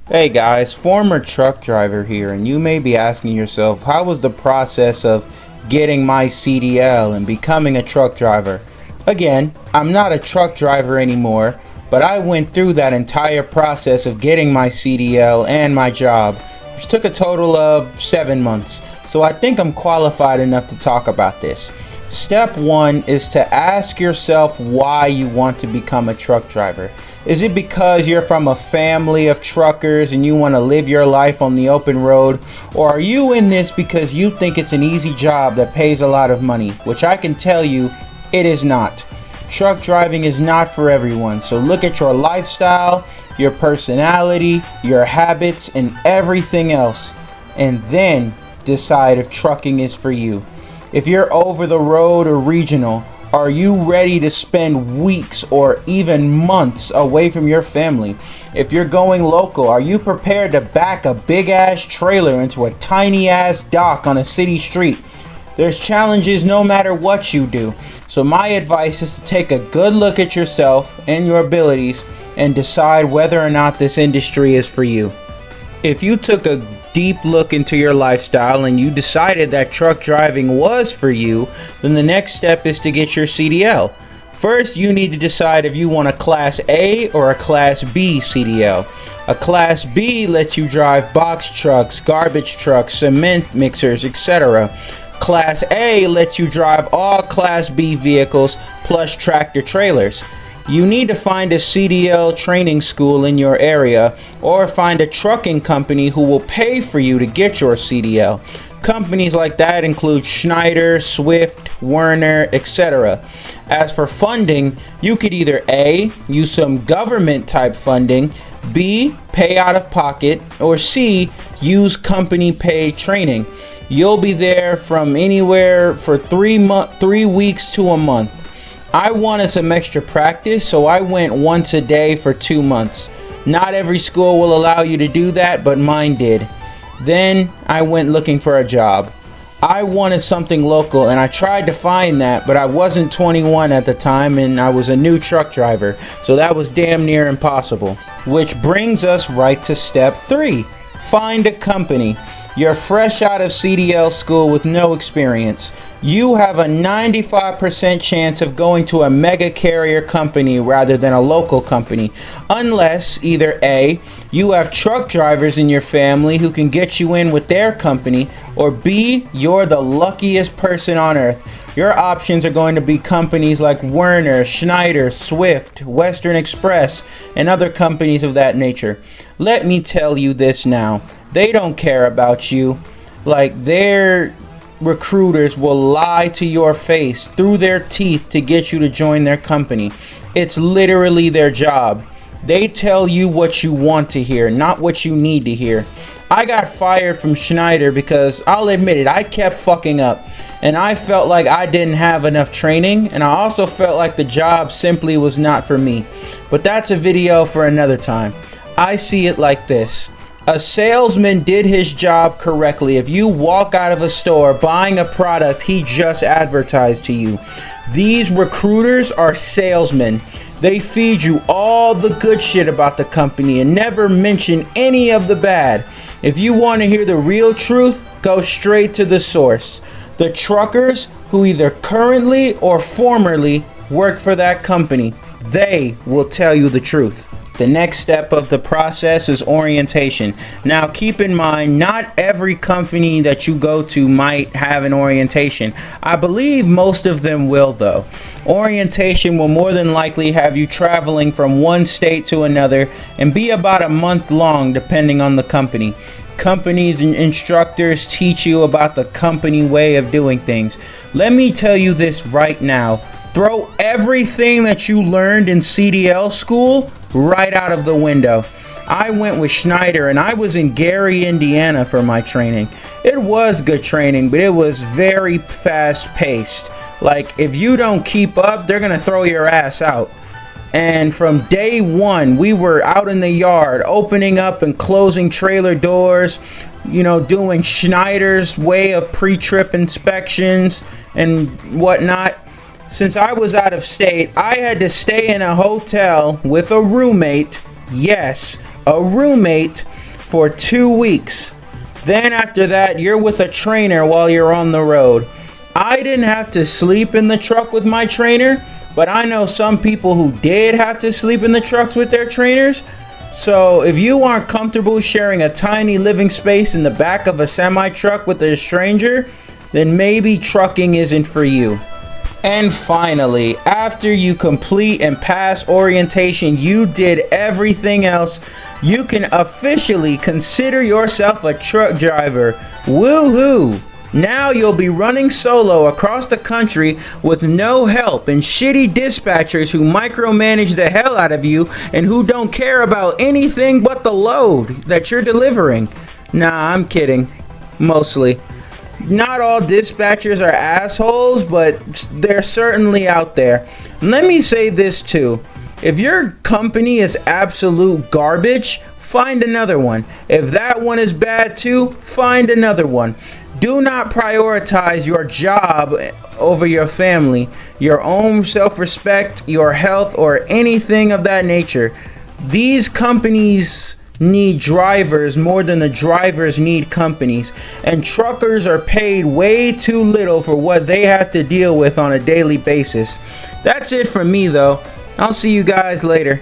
Hey guys, former truck driver here, and you may be asking yourself, how was the process of getting my CDL and becoming a truck driver? Again, I'm not a truck driver anymore, but I went through that entire process of getting my CDL and my job, which took a total of 7 months. So I think I'm qualified enough to talk about this. Step one is to ask yourself why you want to become a truck driver. Is it because you're from a family of truckers and you want to live your life on the open road? Or are you in this because you think it's an easy job that pays a lot of money? Which I can tell you, it is not. Truck driving is not for everyone. So look at your lifestyle, your personality, your habits, and everything else. And then decide if trucking is for you. If you're over the road or regional, are you ready to spend weeks or even months away from your family? If you're going local, are you prepared to back a big ass trailer into a tiny ass dock on a city street? There's challenges no matter what you do. So my advice is to take a good look at yourself and your abilities and decide whether or not this industry is for you. If you took a deep look into your lifestyle and you decided that truck driving was for you, then the next step is to get your CDL. First, you need to decide if you want a Class A or a Class B CDL. A Class B lets you drive box trucks, garbage trucks, cement mixers, etc. Class A lets you drive all Class B vehicles plus tractor trailers. You need to find a CDL training school in your area or find a trucking company who will pay for you to get your CDL. Companies like that include Schneider, Swift, Werner, etc. As for funding, you could either A, use some government type funding, B, pay out of pocket, or C, use company paid training. You'll be there from anywhere for 3 weeks to a month. I wanted some extra practice, so I went once a day for 2 months. Not every school will allow you to do that, but mine did. Then I went looking for a job. I wanted something local, and I tried to find that, but I wasn't 21 at the time, and I was a new truck driver, so that was damn near impossible. Which brings us right to step 3. Find a company. You're fresh out of CDL school with no experience. You have a 95% chance of going to a mega carrier company rather than a local company, unless either A, you have truck drivers in your family who can get you in with their company, or B, you're the luckiest person on earth. Your options are going to be companies like Werner, Schneider, Swift, Western Express, and other companies of that nature. Let me tell you this now. They don't care about you. Like, their recruiters will lie to your face through their teeth to get you to join their company. It's literally their job. They tell you what you want to hear, not what you need to hear. I got fired from Schneider because, I'll admit it, I kept fucking up. And I felt like I didn't have enough training, and I also felt like the job simply was not for me. But that's a video for another time. I see it like this. A salesman did his job correctly if you walk out of a store buying a product he just advertised to you. These recruiters are salesmen. They feed you all the good shit about the company and never mention any of the bad. If you want to hear the real truth, go straight to the source. The truckers who either currently or formerly work for that company, they will tell you the truth. The next step of the process is orientation. Now keep in mind, not every company that you go to might have an orientation. I believe most of them will though. Orientation will more than likely have you traveling from one state to another and be about a month long depending on the company. Companies and instructors teach you about the company way of doing things. Let me tell you this right now. Throw everything that you learned in CDL school right out of the window. I went with Schneider and I was in Gary, Indiana for my training. It was good training, but it was very fast paced. Like, if you don't keep up, they're gonna throw your ass out. And from day one, we were out in the yard, opening up and closing trailer doors, doing Schneider's way of pre-trip inspections and whatnot. Since I was out of state, I had to stay in a hotel with a roommate. Yes, a roommate for 2 weeks. Then after that, you're with a trainer while you're on the road. I didn't have to sleep in the truck with my trainer, but I know some people who did have to sleep in the trucks with their trainers. So if you aren't comfortable sharing a tiny living space in the back of a semi-truck with a stranger, then maybe trucking isn't for you. And finally, after you complete and pass orientation, you did everything else, you can officially consider yourself a truck driver. Woohoo! Now you'll be running solo across the country with no help and shitty dispatchers who micromanage the hell out of you and who don't care about anything but the load that you're delivering. Nah, I'm kidding. Mostly. Not all dispatchers are assholes, but they're certainly out there. Let me say this too. If your company is absolute garbage, find another one. If that one is bad too, find another one. Do not prioritize your job over your family, your own self-respect, your health, or anything of that nature. These companies need drivers more than the drivers need companies, and truckers are paid way too little for what they have to deal with on a daily basis. That's it for me though. I'll see you guys later.